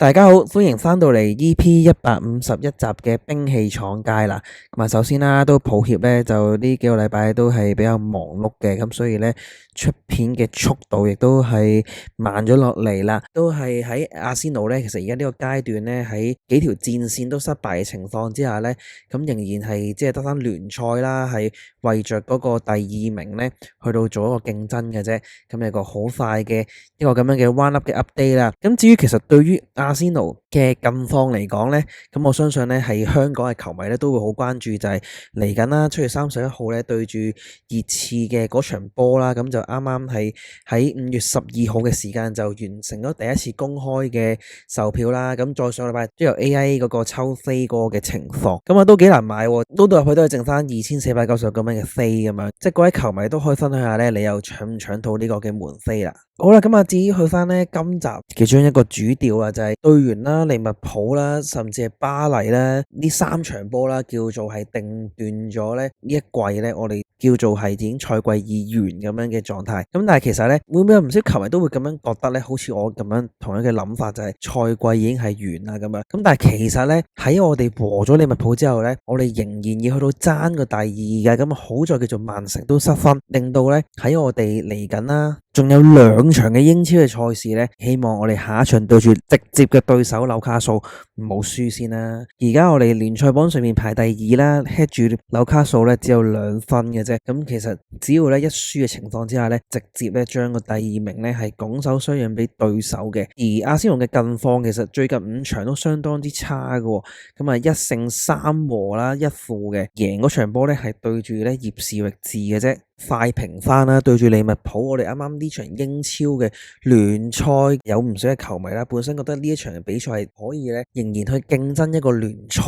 大家好，歡迎翻到嚟 EP 151集嘅兵器廠街啦。咁啊，首先啦，都抱歉咧，就呢幾個禮拜都係比較忙碌嘅，咁所以咧出片嘅速度亦都係慢咗落嚟啦。都係喺阿仙奴咧，其實而家呢個階段咧，喺幾條戰線都失敗嘅情況之下咧，咁仍然係即係得翻聯賽啦，係為着嗰個第二名咧去到做一個競爭嘅啫。咁有個好快嘅一個咁樣嘅 round up 嘅 update 啦。咁至於其實對於阿仙奴嘅近況嚟講咧，咁我相信咧係香港嘅球迷咧都會好關注，就係嚟緊啦，7月31號咧對住熱刺嘅嗰場波啦，咁就啱啱係喺5月12號嘅時間就完成咗第一次公開嘅售票啦。咁再上個禮拜都有 AIA 嗰個抽飛嗰個嘅情況，咁啊都幾難買喎，都到入去都係剩翻2490咁樣嘅飛咁樣，即係各位球迷都可以分享下咧，你又搶唔搶到呢個嘅門飛啦？好啦，咁啊至於去翻咧今集其中一個主調啦，就係對完啦利物浦啦，甚至係巴黎啦，呢3場波啦，叫做係定斷咗咧呢一季咧，我哋叫做係已經賽季已完咁樣嘅狀態。咁但係其實咧，會唔會有唔少球迷都會咁樣覺得咧？好似我咁樣同樣嘅諗法，就係賽季已經係完啦咁樣。咁但係其實咧，喺我哋和咗利物浦之後咧，我哋仍然要去到爭個第二嘅。咁好在叫做曼城都失分，令到咧喺我哋嚟緊啦，仲有2場嘅英超嘅賽事咧，希望我哋下一場對住直接嘅對手紐卡素唔好輸先啦。而家我哋聯賽榜上面排第2啦，head 住紐卡素咧只有2分嘅啫。咁其實只要咧一輸嘅情況之下咧，直接咧將個第2名咧係拱手相讓俾對手嘅。而阿仙奴嘅近況其實最近5場都相當之差嘅，咁啊1勝3和啦，1負嘅，贏嗰場波咧係對住咧葉士域治嘅啫。快平翻啦，對住利物浦，我哋啱啱呢場英超嘅聯賽有唔少嘅球迷啦，本身覺得呢一場嘅比賽係可以咧，仍然去競爭一個聯賽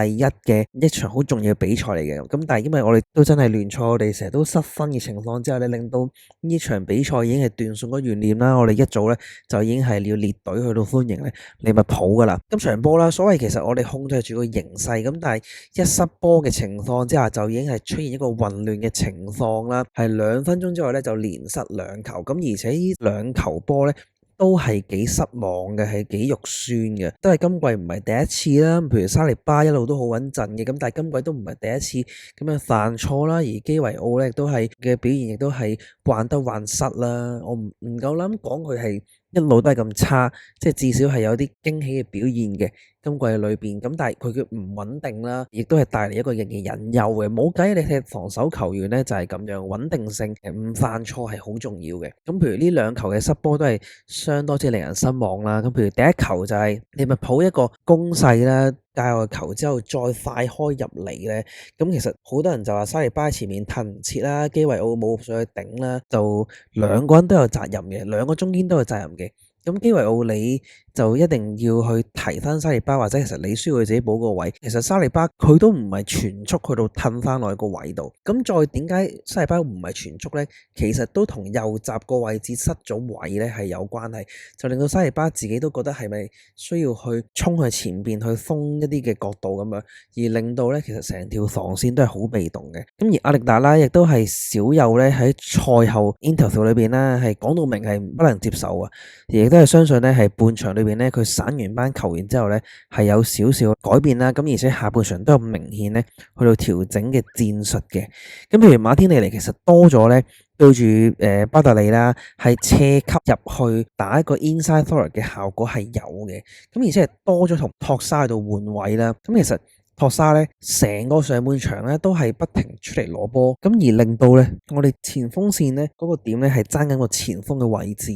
第一嘅一場好重要嘅比賽嚟嘅。咁但係因為我哋都真係聯賽，我哋成日都失分嘅情況之下咧，令到呢場比賽已經係斷送咗懸念啦。我哋一早咧就已經係要列隊去到歡迎咧利物浦噶啦。今場波啦，所謂其實我哋控制住個形勢，咁但係一失波嘅情況之下，就已經係出現一個混亂嘅情況啦。係2分鐘之外咧就連失2球，咁而且呢2球波咧都係幾失望嘅，係幾肉酸嘅，都係今季唔係第一次啦。譬如沙利巴一路都好穩陣嘅，咁但係今季都唔係第一次咁樣犯錯啦。而基維奧咧都係嘅表現亦都係患得患失啦。我唔夠膽講佢係一路都係咁差，即係至少係有啲驚喜嘅表現嘅。今季裏邊咁，但係佢嘅唔穩定啦，亦都係帶嚟一個人嘅隱憂嘅。冇計，你踢防守球員咧就係咁樣，穩定性唔犯錯係好重要嘅。咁譬如呢2球嘅失波都係相當之令人失望啦。咁譬如第一球就係利物浦一個攻勢啦，界外球之後再快開入嚟咧，咁其實好多人就話沙利巴喺前面褪唔切啦，基維奧冇上去頂啦，就2個人都有責任嘅，2個中堅都有責任嘅。咁基維奧你就一定要去提翻沙利巴，或者其實你需要佢自己補個位。其實沙利巴佢都唔係全速去到褪翻落去個位度。咁再點解沙利巴唔係全速呢？其實都同右閘個位置失咗位呢係有關係，就令到沙利巴自己都覺得係咪需要去衝去前邊去封一啲嘅角度咁樣，而令到呢其實成條防線都係好被動嘅。咁而阿力達啦，亦都係少有呢喺賽後 interview 裏邊啦，係講到明係不能接受啊，亦都係相信咧，係半場裏邊咧，佢散完班球員之後咧，係有少少改變啦。咁而且下半場都有明顯咧，去到調整嘅戰術嘅。咁譬如馬天尼尼其實多咗咧，對住巴特利啦，係斜級入去打一個 inside forward 嘅效果係有嘅。咁而且係多咗同托沙喺度換位啦。咁其實托沙咧，成個上半場咧都係不停出嚟攞波，咁而令到咧我哋前鋒線咧嗰個點咧係爭緊個前鋒嘅位置，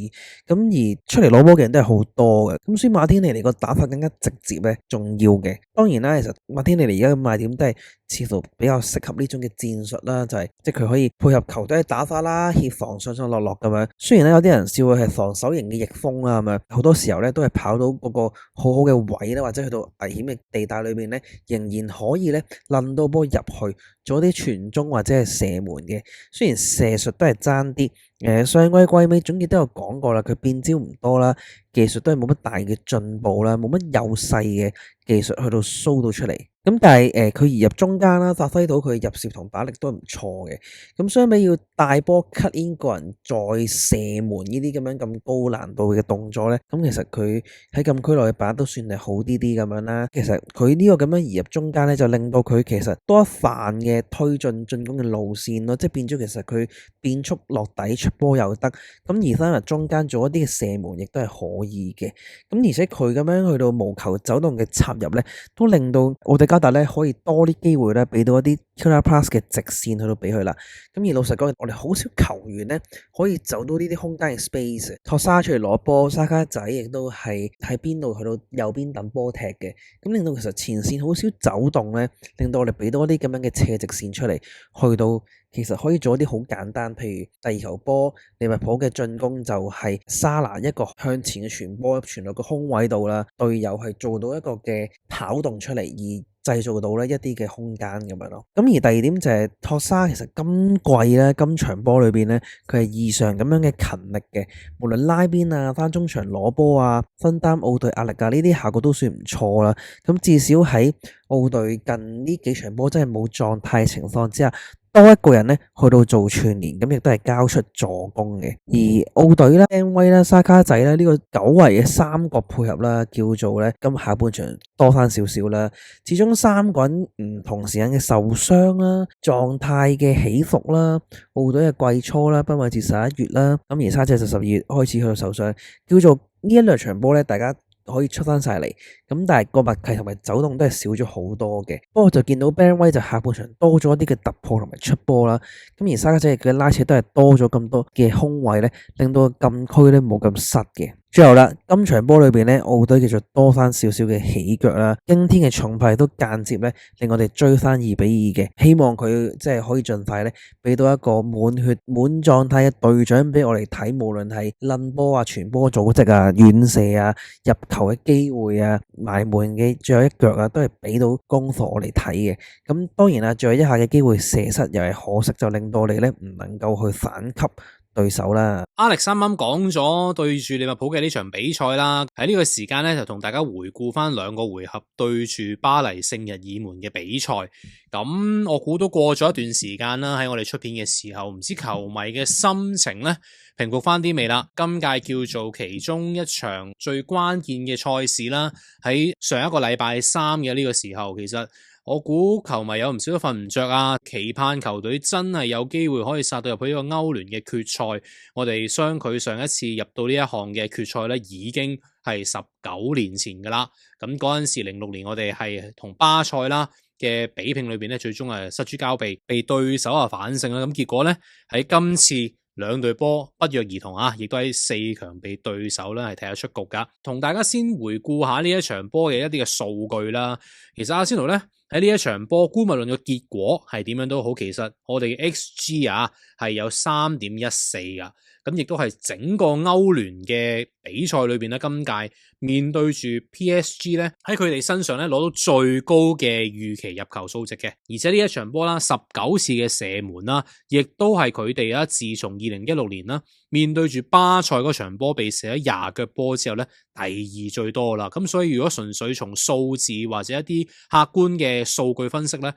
咁而出嚟攞波嘅人都係好多嘅，咁所以馬天尼尼個打法更加直接咧重要嘅。當然啦，其實馬天尼尼而家嘅賣點都係似乎比較適合呢種嘅戰術啦，就係即係佢可以配合球隊嘅打法啦，協防上上落落咁樣。雖然咧有啲人笑佢係防守型嘅翼鋒啦，咁樣好多時候咧都係跑到嗰個好好嘅位咧，或者去到危險嘅地帶裏面咧，仍然可以咧掄到波入去，做啲傳中或者係射門嘅。雖然射術都係爭啲，上季季尾總結都有講過啦，佢變招唔多啦，技術都係冇乜大嘅進步啦，冇乜幼細嘅技術去到 show 到出嚟。咁但係佢移入中間啦，發揮到佢入攝同打力都唔錯嘅。咁相比要大波 cut in 個人再射門呢啲咁樣咁高難度嘅動作咧，咁其實佢喺禁區內嘅把握都算係好啲咁樣啦。其實佢呢個咁樣移入中間咧，就令到佢其實多一範嘅推進進攻嘅路線咯，即係變咗其實佢變速落底出波又得，咁而翻入中間做一啲嘅射門亦都係可以嘅。咁而且佢咁樣去到無球走動嘅插入咧，都令到奧迪加特咧可以多啲機會咧，俾到一啲 killer pass 嘅直線去到俾佢啦。咁而老實講，我哋好少球員咧可以走到呢啲空間嘅 space。托沙出嚟攞波，沙卡仔亦都係喺邊度去到右邊等波踢嘅，咁令到其實前線好少走動咧，令到我哋俾到一啲咁樣嘅斜直線出嚟，去到其實可以做一啲好簡單，譬如第二球波利物浦嘅進攻就係沙拿一個向前嘅傳波傳到個空位度啦，隊友係做到一個嘅跑動出嚟而製造到咧一啲嘅空間咁樣咯。咁而第二點就係托沙其實今季咧今場波裏邊咧，佢係異常咁樣嘅勤力嘅，無論拉邊啊、翻中場攞波啊、分擔奧隊壓力啊，呢啲效果都算唔錯啦。咁至少喺奧隊近呢幾場波真係冇狀態情況之下，多一個人咧去到做串連，咁亦都係交出助攻嘅。而奧隊咧、恩威啦、沙卡仔咧呢個久違嘅三角配合啦，叫做咧今下半場多翻少少啦。始終三個人唔同時間嘅受傷啦、狀態嘅起伏啦，奧隊嘅季初啦，不位至11月啦，咁而沙姐就12月開始去到受傷，叫做呢一兩場波咧，大家可以出翻晒嚟，咁但係個默契同埋走動都係少咗好多嘅。不過就見到 Ben 威就下半場多咗一啲嘅突破同埋出波啦，咁而沙卡仔嘅拉扯都係多咗咁多嘅空位咧，令到禁區咧冇咁塞嘅。最後啦，今場波裏邊咧，奧隊繼續多翻少少嘅起腳啦，驚天嘅重派都間接咧令我哋追翻2-2嘅。希望佢即係可以盡快咧俾到一個滿血滿狀態嘅隊長俾我哋睇，無論係掄波啊、傳波組織啊、遠射啊、入球嘅機會啊、埋門嘅最後一腳啊，都係俾到功課我哋睇嘅。咁當然啦，最後一下嘅機會射失又係可惜，就令到我哋咧唔能夠去反擊對手啦。Alex 啱啱講咗對住利物浦嘅呢場比賽啦，喺呢個時間咧就同大家回顧翻2個回合對住巴黎聖日耳門嘅比賽。咁我估都過咗一段時間啦，喺我哋出片嘅時候，唔知球迷嘅心情咧平復翻啲未啦？今屆叫做其中一場最關鍵嘅賽事啦，喺上一個禮拜3嘅呢個時候，其實我估球迷有唔少都瞓唔着啊，期盼球隊真係有機會可以殺到入去呢個歐聯嘅決賽。我哋相距上一次入到呢一項嘅決賽咧，已經係19年前噶啦。咁嗰陣時06年我哋係同巴塞啦嘅比拼裏邊咧，最終係失諸交臂，被對手反勝啦。咁結果咧喺今次兩隊波不約而同啊，亦都喺4強被對手咧係踢得出局噶。同大家先回顧下呢一場波嘅一啲嘅數據啦。其實阿仙奴咧喺呢一場波，姑勿論嘅結果係點樣都好，其實我哋嘅 XG 啊係有 3.14 噶。咁亦都係整個歐聯嘅比賽裏邊咧，今屆面對住 PSG 咧，喺佢哋身上咧攞到最高嘅預期入球數值嘅，而且呢一場波啦，19次嘅射門啦，亦都係佢哋啦，自從2016年啦面對住巴塞嗰場波被射咗20腳波之後咧，第2最多啦。咁所以如果純粹從數字或者一啲客觀嘅數據分析咧，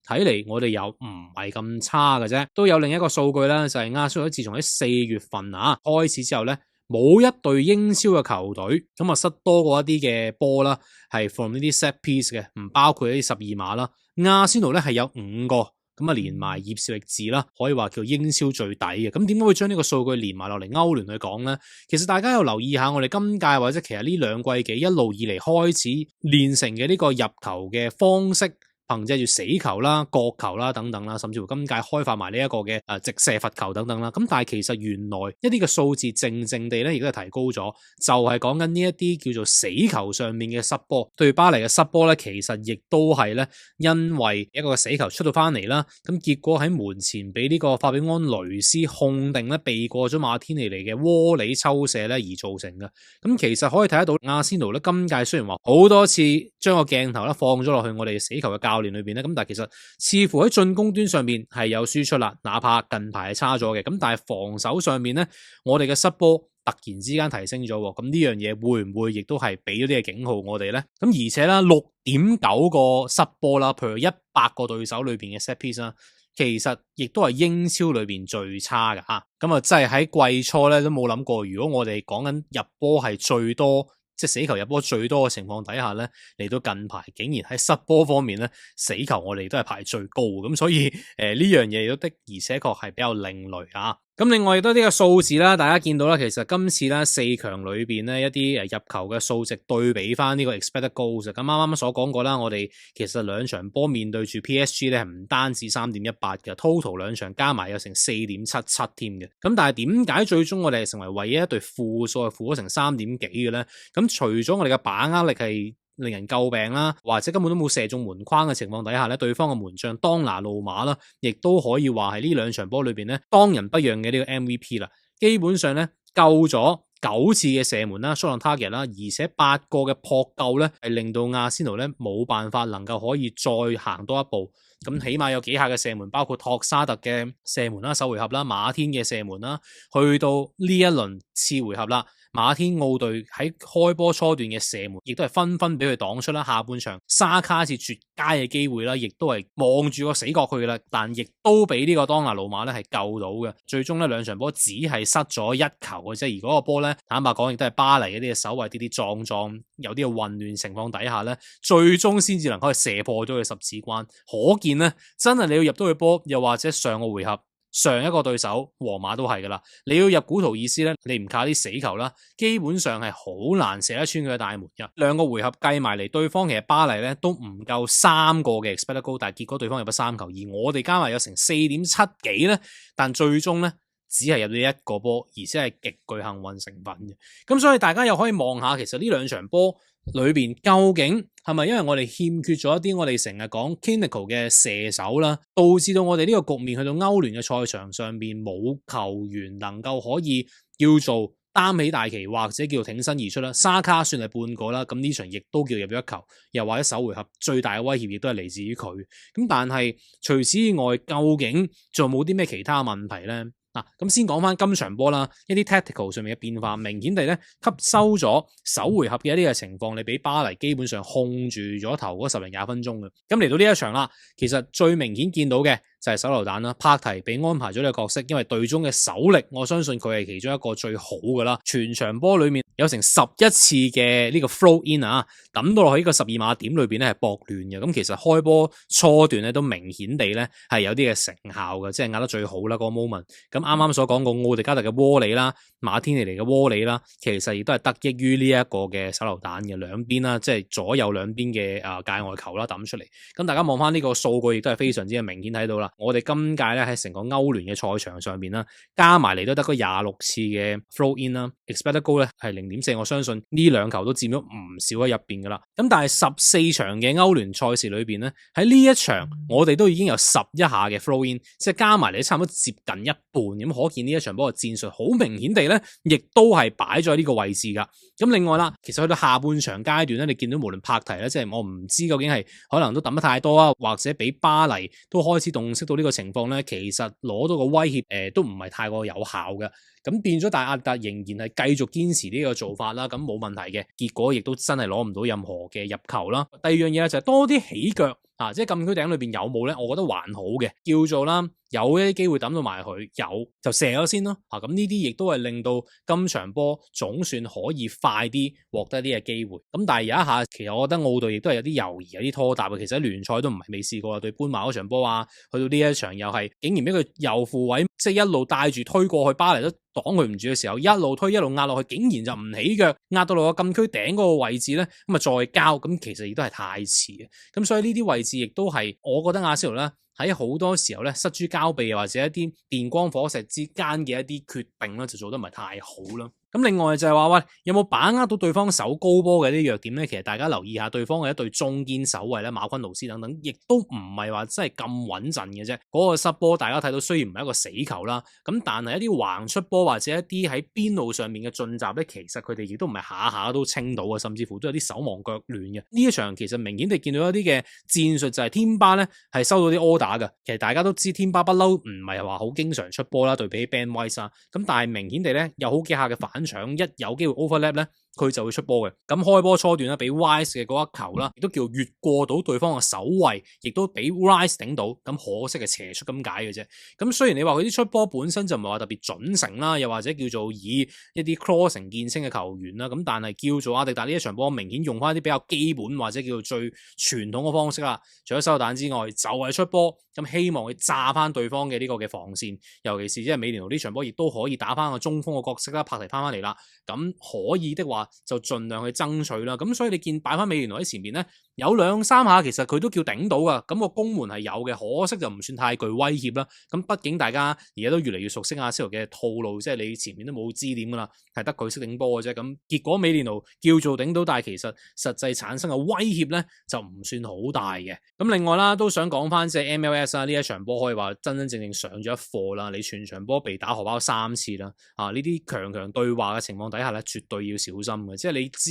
睇嚟我哋又唔係咁差嘅啫，都有另一個數據啦，就係亞洲自從喺4月份開始之後咧，冇一隊英超嘅球隊咁失多過一啲嘅波啦，係 from 呢啲 set piece 嘅，唔包括一啲12碼啦。亞仙奴咧係有5個，咁連埋葉少力治啦，可以話叫英超最底嘅。咁點解會將呢個數據連埋落嚟歐聯去講咧？其實大家有留意下我哋今屆或者其實呢2季幾一路以嚟開始練成嘅呢個入球嘅方式。憑藉住死球啦、角球啦等等啦，甚至乎今屆開發埋呢一個嘅直射罰球等等啦。咁但係其實原來一啲嘅數字靜地咧，亦都係提高咗，就係講緊呢一啲叫做死球上面嘅失波。對巴黎嘅失波咧，其實亦都係咧因為一個死球出到翻嚟啦，咁結果喺門前俾呢個法比安雷斯控定咧，避過咗馬天尼尼嘅窩里抽射咧而造成嘅。咁其實可以睇得到，阿仙奴咧今屆雖然話好多次將個鏡頭咧放咗落去我哋死球嘅教練裏邊咧，咁但係其實似乎喺進攻端上面係有輸出啦，哪怕近排係差咗嘅，咁但係防守上面咧，我哋嘅失波突然之間提升咗，咁呢樣嘢會唔會亦都係俾咗啲嘅警號我哋咧？咁而且啦，6.9個失波啦，譬如100個對手裏邊嘅 set piece 啦，其實亦都係英超裏邊最差㗎吓，咁啊真係喺季初咧都冇諗過，如果我哋講緊入波係最多，即係死球入波最多嘅情況底下咧，嚟到近排竟然喺失波方面咧，死球我哋都係排最高，咁所以呢樣嘢都的而且確係比較另類啊。咁另外亦都呢個數字啦，大家見到啦，其實今次咧4強裏邊咧一啲入球嘅數值對比翻呢個 expected goals，咁啱啱所講過啦，我哋其實兩場波面對住 PSG 咧係唔單止3.18嘅 total 兩場加埋有成4.77添嘅。咁但係點解最終我哋係成為唯一一隊負數係負咗成3點幾嘅咧？咁除咗我哋嘅把握力係令人詬病啦，或者根本都冇射中門框嘅情況底下咧，對方嘅門將當拿路馬啦，亦都可以話係呢兩場波裏邊咧當仁不讓嘅呢個 MVP 啦。基本上咧救咗9次嘅射門啦 shot on target 啦，而且8個嘅撲救咧係令到阿仙奴咧冇辦法能夠可以再行多一步。咁起碼有幾下嘅射門，包括托沙特嘅射門啦，首回合啦，馬天嘅射門啦，去到呢一輪次回合啦。馬天奧隊喺開波初段嘅射門，亦都係紛紛俾佢擋出啦。下半場沙卡次絕佳嘅機會啦，亦都係望住個死角去啦，但亦都俾呢個當拿魯馬咧係救到嘅。最終呢兩場波只係失咗1球嘅啫，而嗰個波咧坦白講亦都係巴黎嗰啲嘅守衛跌跌撞撞，有啲嘅混亂情況底下咧，最終先至能夠射破咗佢十指關。可見咧，真係你要入到去波，又或者上個回合。上一個對手皇馬都係噶啦，你要入古圖爾斯咧，你唔靠啲死球啦，基本上係好難射得穿佢嘅大門嘅。兩個回合計埋嚟，對方其實巴黎咧都唔夠3個嘅 expected goal，但係結果對方入咗3球，而我哋加埋有成4.7幾咧，但最終咧只係入咗1個波，而且係極具幸運成分嘅。咁所以大家又可以望下，其實呢兩場波裏邊究竟係咪因為我哋欠缺咗一啲我哋成日講 clinical 嘅射手啦，導致到我哋呢個局面去到歐聯嘅賽場上邊冇球員能夠可以叫做擔起大旗或者叫挺身而出啦。沙卡算係半個啦，咁呢場亦都叫入咗1球，又或者首回合最大嘅威脅亦都係嚟自於佢。咁但係除此以外，究竟仲冇啲咩其他問題咧？嗱，咁先講翻今場波啦，一啲 tactical 上面嘅變化，明顯地咧吸收咗首回合嘅一啲嘅情況，你俾巴黎基本上控住咗頭嗰10零20分鐘嘅。咁嚟到呢一場啦，其實最明顯見到嘅就係手榴彈啦，帕提被安排咗呢個角色，因為隊中嘅手力，我相信佢係其中一個最好嘅啦。全場波裏面有成11次嘅呢個 flow in 啊，抌到落去呢個12碼點裏邊咧係搏亂嘅。咁其實開波初段咧都明顯地咧係有啲嘅成效嘅，即係壓得最好啦嗰個 moment。咁啱啱所講過奧迪加特嘅窩里啦，馬天尼嚟嘅窩里啦，其實亦都係得益於呢一個嘅手榴彈嘅兩邊啦，即係左右兩邊嘅界外球啦抌出嚟。咁大家望翻呢個數據亦都係非常之明顯睇到啦。我哋今屆咧喺成個歐聯嘅賽場上邊啦，加埋嚟都得嗰26次嘅 throw in 啦 ，expected goal 咧係0.4，我相信呢兩球都佔咗唔少喺入邊噶啦。咁但係14場嘅歐聯賽事裏邊咧，喺呢一場我哋都已經有11下嘅 throw in，即係加埋嚟差唔多接近一半。咁可見呢一場波嘅戰術好明顯地咧，亦都係擺咗喺呢個位置噶。咁另外啦，其實去到下半場階段咧，你見到無論帕提咧，即係我唔知究竟係可能都抌得太多啊，或者俾巴黎都開始洞悉到呢個情況咧，其實攞到個威脅都唔係太過有效嘅。咁變咗大阿達仍然係繼續堅持呢個做法啦，咁冇問題嘅，結果亦都真係攞唔到任何嘅入球啦。第二樣嘢咧就係多啲起腳啊，即係禁區頂裏邊有冇咧？我覺得還好嘅，叫做啦，有一啲機會抌到埋佢，有就射咗先咯。咁呢啲亦都係令到今場波總算可以快啲獲得啲嘅機會。咁但係有一下，其實我覺得奧隊亦都係有啲猶豫，有啲拖沓嘅。其實喺聯賽都唔係未試過對搬馬嗰場波啊，去到呢一場又係竟然俾佢右副位，即係一路帶住推過去，巴黎都擋佢唔住嘅時候，一路推一路壓落去，竟然就唔起腳，壓到落個禁區頂嗰個位置咧，咁啊再交，咁其實亦都係太遲嘅。咁所以呢啲位置亦都係，我覺得阿仙奴咧喺好多時候咧失諸交臂，或者一啲電光火石之間嘅一啲決定咧，就做得唔係太好啦。咁另外就係話喂，有冇把握到對方守高波嘅啲弱點咧？其實大家留意下對方嘅一對中堅守衛咧，馬昆奴斯等等，亦都唔係話真係咁穩陣嘅啫。嗰個失波大家睇到雖然唔係一個死球啦，咁但係一啲橫出波或者一啲喺邊路上面嘅進襲咧，其實佢哋亦都唔係下下都清到嘅，甚至乎都有啲手忙腳亂嘅。呢一場其實明顯地見到一啲嘅戰術就係天巴咧係收到啲 order 嘅。其實大家都知天巴不嬲唔係話好經常出波啦，對比起 Ben White 啊，咁但係明顯地咧有好幾下嘅反搶，一有機會 overlap 咧，佢就會出波嘅。咁開波初段咧，俾 Rice 嘅嗰一球啦，亦都叫越過到對方嘅守衛，亦都俾 Rice 頂到。咁可惜係斜出咁解嘅啫。咁雖然你話佢啲出波本身就唔係話特別準成啦，又或者叫做以一啲 crossing 見稱嘅球員啦，咁但係叫做阿迪達呢一場波明顯用翻一啲比較基本或者叫做最傳統嘅方式啦。除咗收彈之外，就係出波。咁希望佢炸翻對方嘅呢個嘅防線，尤其是即係美連奴呢場波，亦都可以打翻個中鋒嘅角色啦，帕提翻翻嚟啦。咁可以的話，就盡量去爭取啦。咁所以你見擺翻美連奴喺前面咧，有兩三下其實佢都叫頂到噶。咁個攻門係有嘅，可惜就唔算太具威脅啦。咁畢竟大家而家都越嚟越熟悉阿仙奴嘅套路，即係你前面都冇支點噶啦，係得佢識頂波嘅啫。咁結果美連奴叫做頂到，但係其實實際產生嘅威脅咧就唔算好大嘅。咁另外啦，都想講翻即係 MLS 啊，呢一場波可以話真真正正上咗一課啦。你全場波被打荷包3次啦，呢啲強強對話嘅情況底下咧，絕對要小心嘅。即係你知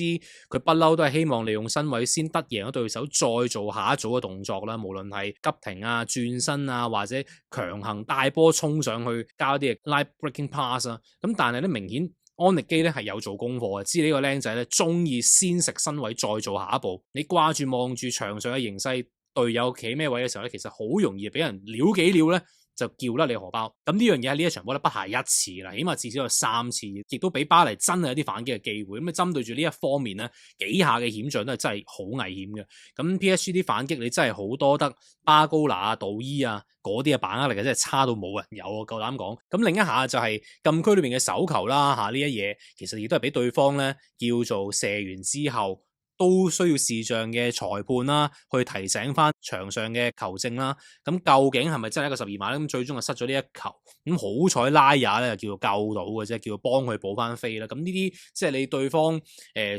佢不嬲都係希望利用身位先得贏咗對手，再做下一組嘅動作啦。無論係急停啊、轉身啊，或者強行帶波衝上去交啲嘅 line breaking pass 啊。咁但係咧明顯安力基咧係有做功課嘅，知呢個僆仔咧中意先食身位再做下一步。你掛住望住場上嘅形勢，隊友企咩位嘅時候咧，其實好容易俾人撩幾撩咧，就叫甩你荷包。咁呢樣嘢喺呢一場波咧不下一次啦，起碼至少有3次，亦都俾巴黎真係有啲反擊嘅機會。咁啊針對住呢一方面咧，幾下嘅險象都係真係好危險嘅。咁 PSG 啲反擊你真係好多得巴高拿啊、杜伊啊嗰啲嘅把握力嘅真係差到冇人有啊，夠膽講。咁另一下就係禁區裏邊嘅手球啦，呢一嘢其實亦都係俾對方咧叫做射完之後，都需要視像嘅裁判啦，去提醒翻場上嘅球證啦。咁究竟係咪真係一個12碼咧？咁最終就失咗呢一球。咁好彩拉亞咧就叫做救到嘅啫，叫做幫佢補翻飛啦。咁呢啲即係你對方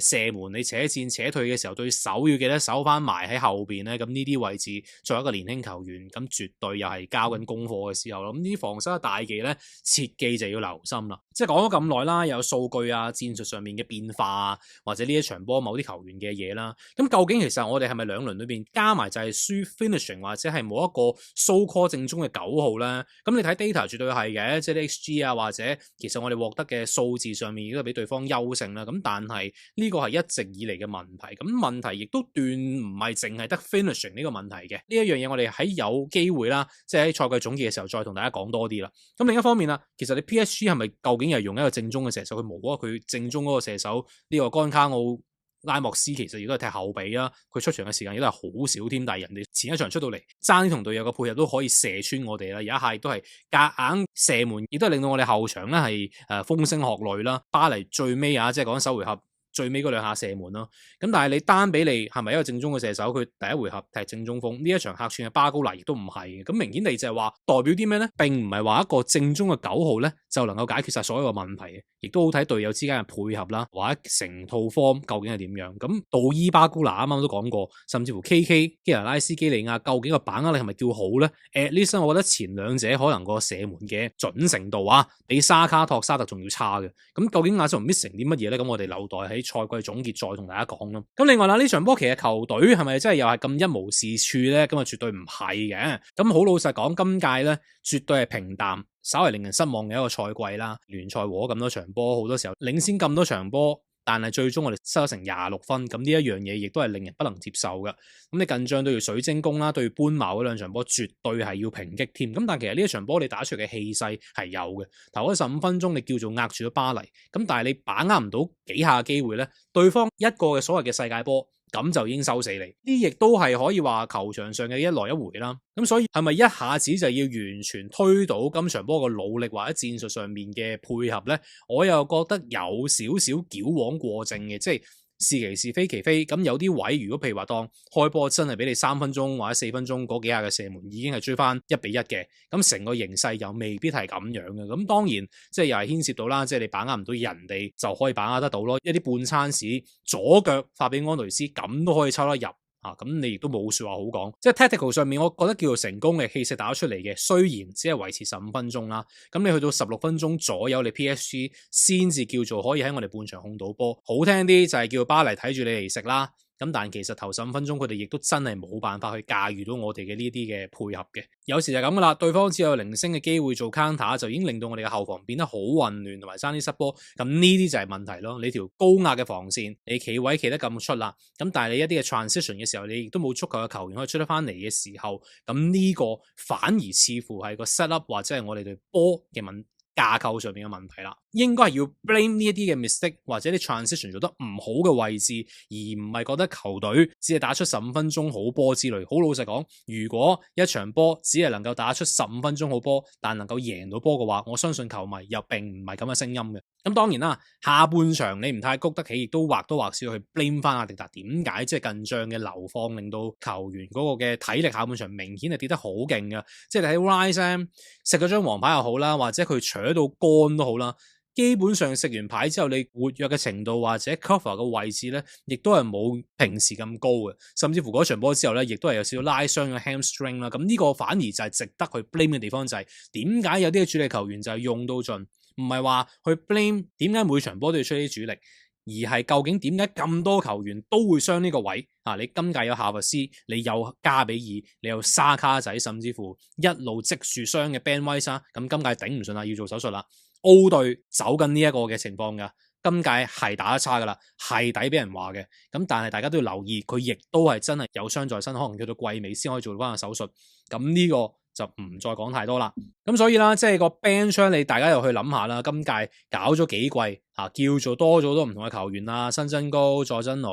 射門，你扯戰扯退嘅時候，對手要記得守翻埋喺後邊咧。咁呢啲位置作為一個年輕球員，咁絕對又係交緊功課嘅時候咯。咁呢啲防守嘅大忌咧，切記就要留心啦。即係講咗咁耐啦，有數據啊、戰術上面嘅變化啊，或者呢一場波某啲球員嘅嘢啦。咁究竟其實我哋係咪兩輪裏邊加埋就係輸 finishing 或者係冇一個 so call 正宗嘅9號咧？咁你睇 data 絕對係嘅，即係啲 XG 啊，或者其實我哋獲得嘅數字上面亦都係比對方優勝啦。咁但係呢個係一直以嚟嘅問題，咁問題亦都斷唔係淨係得 finishing 呢個問題嘅。呢一樣嘢我哋喺有機會啦，即係喺賽季總結嘅時候再同大家講多啲啦。咁另一方面啦，其實你 PSG 係咪究竟係用一個正宗嘅射手？佢冇啊，佢正宗嗰個射手呢個甘卡奧拉莫斯其實亦都係踢後備啦，佢出場嘅時間亦都係好少添，但係人哋前一場出到嚟爭啲同隊友嘅配合都可以射穿我哋啦，有一下亦都係夾硬射門，亦都係令到我哋後場咧係風聲鶴唳啦。巴黎最尾即係講首回合最尾嗰2下射門咯，咁但係你單比利係咪一個正宗嘅射手？佢第一回合踢正中鋒，呢一場客串嘅巴高拿亦都唔係嘅，咁明顯地就係話代表啲咩咧？並唔係話一個正宗嘅9號咧就能夠解決晒所有嘅問題嘅，亦都好睇隊友之間嘅配合啦，或者成套 form 究竟係點樣？咁杜伊巴高拿啱啱都講過，甚至乎 KK 基亞拉斯基利亞究竟個把握力係咪叫好咧？At least 我覺得前兩者可能個射門嘅準程度比沙卡托沙特仲要差嘅。咁究竟亞洲人 missing 啲乜嘢咧？咁我哋留待喺賽季總結再同大家講咯。咁另外啦，呢場波其實球隊係咪真係又係咁一無是處咧？咁啊絕對唔係嘅。咁好老實講，今屆咧絕對係平淡，稍為令人失望嘅一個賽季啦。聯賽和咁多場波，好多時候領先咁多場波，但係最終我哋失咗成26分，咁呢一樣嘢亦都係令人不能接受嘅。咁你近仗對住水晶宮啦，對搬茅嗰兩場波絕對係要抨擊添。咁但係其實呢一場波你打出嚟嘅氣勢係有嘅，頭嗰15分鐘你叫做壓住咗巴黎，咁但係你把握唔到幾下機會咧，對方一個嘅所謂嘅世界波，咁就已經收死你。呢亦都係可以話球場上嘅一來一回啦。咁所以係咪一下子就要完全推倒今場波個努力或者戰術上面嘅配合咧？我又覺得有少少矯枉過正嘅，即係是其是非其非。咁有啲位如果譬如話當開波真係俾你3分鐘或者4分鐘嗰幾下嘅射門已經係追翻1-1嘅，咁成個形勢又未必係咁樣嘅。咁當然即係又係牽涉到啦，即係你把握唔到人哋就可以把握得到咯。一啲半餐屎左腳發俾安雷斯咁都可以抽得入。咁你亦都冇說話好講，即係 tactical 上面，我覺得叫做成功嘅氣勢打咗出嚟嘅，雖然只係維持15分鐘啦，咁你去到16分鐘左右，你 PSG 先至叫做可以喺我哋半場控到波，好聽啲就係叫巴黎睇住你嚟食啦。咁但其實頭15分鐘佢哋亦都真係冇辦法去駕馭到我哋嘅呢啲嘅配合嘅，有時就係咁噶啦，對方只有零星嘅機會做 counter 就已經令到我哋嘅後防變得好混亂同埋爭啲失波，咁呢啲就係問題咯。你條高壓嘅防線，你企位企得咁出啦，咁但係你一啲嘅 transition 嘅時候，你亦都冇足夠嘅球員可以出得翻嚟嘅時候，咁呢個反而似乎係個 set up 或者係我哋對波嘅問題。架構上面嘅問題啦，應該係要 blame 呢一啲嘅 mistake 或者啲 transition 做得唔好嘅位置，而唔係覺得球隊只係打出15分鐘好波之類。好老實講，如果一場波只係能夠打出15分鐘好波，但能夠贏到波嘅話，我相信球迷又並唔係咁嘅聲音嘅。咁當然啦，下半場你唔太谷得起，亦都或多或少去 blame 翻阿迪達點解即係近仗嘅流放令到球員嗰個嘅體力下半場明顯係跌得好勁嘅。即係你睇 Rice 食咗張黃牌又好啦，或者佢搶到杆都好啦，基本上食完牌之後，你活躍嘅程度或者 cover 嘅位置咧，亦都係冇平時咁高嘅，甚至乎嗰場波之後咧，亦都係有少少拉傷咗 hamstring 啦。咁呢個反而就係值得去 blame 嘅地方，就係點解有啲嘅主力球員就係用到盡，唔係話去 blame 點解每場波都要出啲主力。而係究竟點解咁多球員都會傷呢個位啊？你今屆有夏佛斯，你有加比爾，你有沙卡仔，甚至乎一路積住傷嘅 Ben White，咁今屆頂唔順啦，要做手術啦。O 隊走緊呢一個嘅情況噶，今屆係打得差噶啦，係抵俾人話嘅。咁但係大家都要留意，佢亦都係真係有傷在身，可能去到季尾先可以做翻個手術。咁呢個就唔再講太多啦。咁所以啦，即係個 bench 你大家又去諗下啦。今屆搞咗幾季叫做多咗好多唔同嘅球員啊，新增高、佐真奴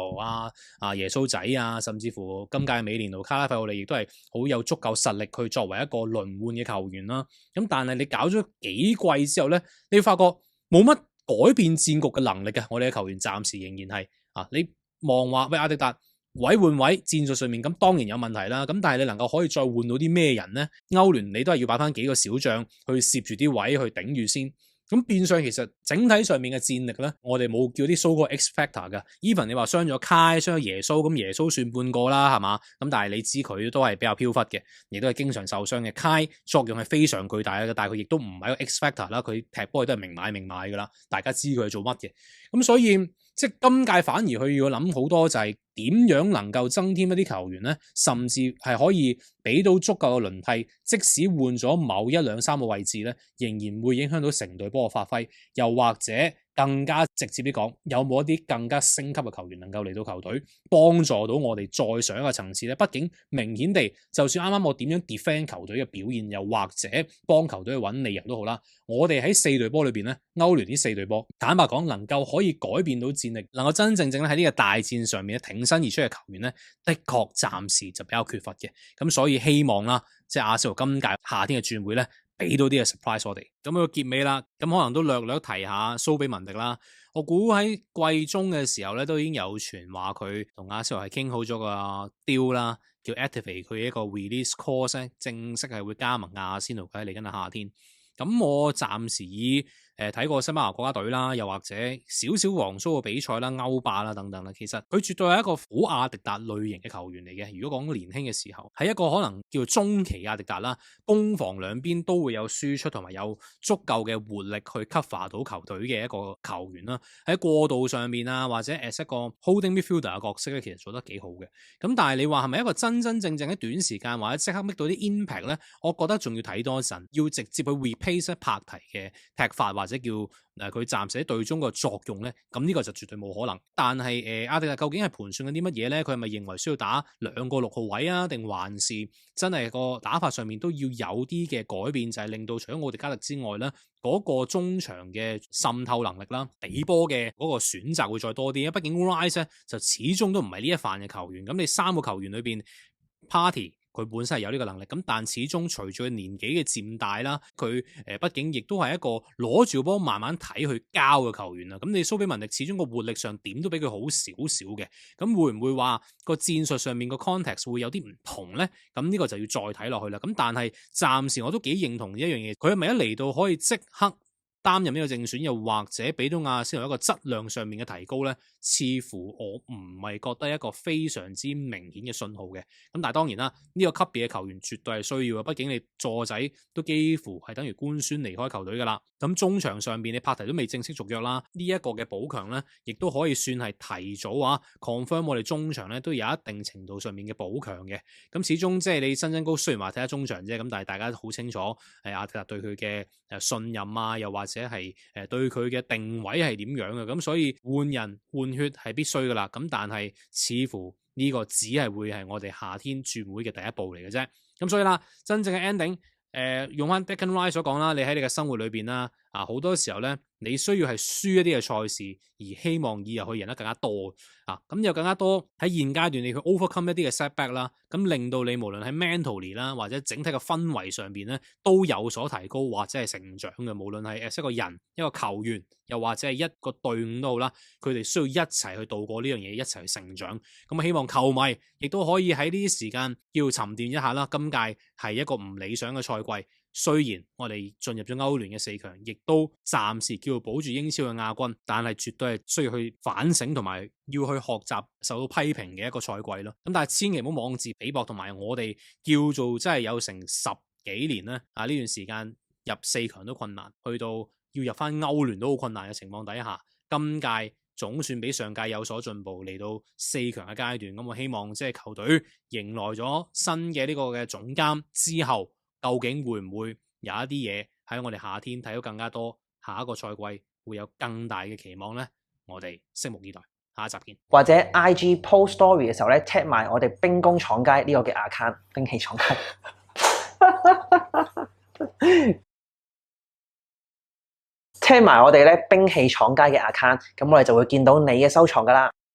耶穌仔啊，甚至乎今屆美連奴、卡拉費奧利亦都係好有足夠實力去作為一個輪換嘅球員啦。咁但係你搞咗幾季之後咧，你會發覺冇乜改變戰局嘅能力嘅，我哋嘅球員暫時仍然係你望話喂阿迪達。位換位戰術上面咁當然有問題啦，咁但係你能夠可以再換到啲咩人呢？歐聯你都係要擺翻幾個小將去攝住啲位去頂住先，咁變相其實整體上面嘅戰力咧，我哋冇叫啲 so called X factor 噶。even 你話傷咗 Kai 傷咗耶穌，咁耶穌算半個啦，係嘛？咁但係你知佢都係比較飄忽嘅，亦都係經常受傷嘅。Kai 作用係非常巨大嘅，但係佢亦都唔係一個 X factor 啦，佢踢波都係明買明賣噶啦，大家知佢係做乜嘅。咁所以即係今屆反而佢要諗好多就係點樣能夠增添一啲球員咧，甚至係可以俾到足夠嘅輪替，即使換咗某1、2、3個位置咧，仍然會影響到成隊波嘅發揮，又或者更加直接啲講，有冇一啲更加升級嘅球員能夠嚟到球隊幫助到我哋再上一個層次咧？畢竟明顯地，就算啱啱我點樣 defend 球隊嘅表現，又或者幫球隊去揾理由都好啦，我哋喺4隊波裏邊咧，歐聯呢4隊波，坦白講能夠可以改變到戰力，能夠真真正正喺呢個大戰上面挺身而出嘅球員咧，的確暫時就比較缺乏嘅。咁所以希望啦，即係阿仙奴今屆夏天嘅轉會咧，俾到啲嘅 surprise 我哋。咁個結尾啦，咁可能都略略提下蘇比文迪啦。我估喺季中嘅時候咧，都已經有傳話佢同阿仙奴係傾好咗個 deal 啦，叫 activate 佢一個 release clause 咧，正式係會加盟阿仙奴喺嚟緊嘅夏天。咁我暫時以睇過西班牙國家隊啦，又或者少少皇蘇嘅比賽啦、歐霸啦等等啦，其實佢絕對係一個好阿迪達類型嘅球員嚟嘅。如果講年輕嘅時候，係一個可能叫做中期阿迪達啦，攻防兩邊都會有輸出同埋有足夠嘅活力去 cover 到球隊嘅一個球員啦。喺過渡上面啊，或者 as 一個 holding midfielder 嘅角色咧，其實做得幾好嘅。咁但係你話係咪一個真真正正喺短時間或者即刻 make 到啲 impact 咧？我覺得仲要睇多陣，要直接去 replace 柏提嘅踢法或者叫佢暫時喺隊中個作用咧，咁呢個就絕對冇可能。但係阿迪達究竟係盤算緊啲乜嘢咧？佢係咪認為需要打2個6號位啊？定還是真係個打法上面都要有啲嘅改變，就係令到除咗奧迪加特之外咧，嗰個中場嘅滲透能力啦、底波嘅嗰個選擇會再多啲。畢竟 Rice 咧就始終都唔係呢一範嘅球員。咁你3個球員裏邊 Party 佢本身係有呢個能力。咁但始終隨住佢年紀嘅漸大啦，佢畢竟亦都係一個攞住波慢慢睇去交嘅球員啦。咁你蘇比文迪始終個活力上點都比佢好少少嘅。咁會唔會話個戰術上面個 context 會有啲唔同咧？咁呢個就要再睇落去啦。咁但係暫時我都幾認同一樣嘢，佢係咪一嚟到可以即刻擔任呢個正選，又或者俾到阿仙奴一個質量上面嘅提高咧？似乎我唔係覺得一個非常之明顯嘅信號嘅。咁但係當然啦，呢個級別嘅球員絕對係需要嘅，畢竟你助仔都幾乎係等於官宣離開球隊噶啦。咁中場上邊你帕提都未正式續約啦，呢一個嘅補強咧，亦都可以算係提早confirm 我哋中場咧都有一定程度上面嘅補強嘅。咁始終即係你新增高，雖然話睇下中場啫，咁但係大家都好清楚阿特對佢嘅信任啊，又或者係對佢嘅定位係點樣嘅。咁所以換人換血係必須噶啦。咁但係似乎呢個只係會係我哋夏天轉會嘅第一步嚟嘅啫。咁所以啦，真正嘅 ending。用翻 Declan Rice 所講啦，你喺你嘅生活裏邊啦，好多時候咧，你需要係輸一啲嘅賽事，而希望以後可以贏得更加多咁有更加多喺現階段你去 overcome 一啲嘅 setback 啦，咁令到你無論喺 mentally 啦，或者整體嘅氛圍上邊咧，都有所提高或者係成長嘅。無論係一個人、一個球員，又或者係一個隊伍都好啦，佢哋需要一齊去度過呢樣嘢，一齊去成長。咁希望球迷亦都可以喺呢啲時間要沉澱一下啦。今屆係一個唔理想嘅賽季。雖然我哋進入咗歐聯嘅4強，亦都暫時叫保住英超嘅亞軍，但係絕對係需要去反省同埋要去學習受到批評嘅一個賽季咯。咁但係千祈唔好妄自菲薄，同埋我哋叫做真係有成10幾年咧呢段時間入4強都困難，去到要入翻歐聯都好困難嘅情況底下，今屆總算比上屆有所進步，嚟到4強嘅階段。咁我希望即係球隊迎來咗新嘅呢個嘅總監之後，究竟會唔會有一啲嘢喺我哋夏天睇到更加多？下一個賽季會有更大嘅期望呢？我哋拭目以待，下一集見。或者 IG post story 嘅時候咧 tag 埋我哋兵工廠街呢個嘅 account， 兵器廠街，tag 埋我哋咧兵器廠街嘅 account，咁我哋就會見到你嘅收藏噶啦。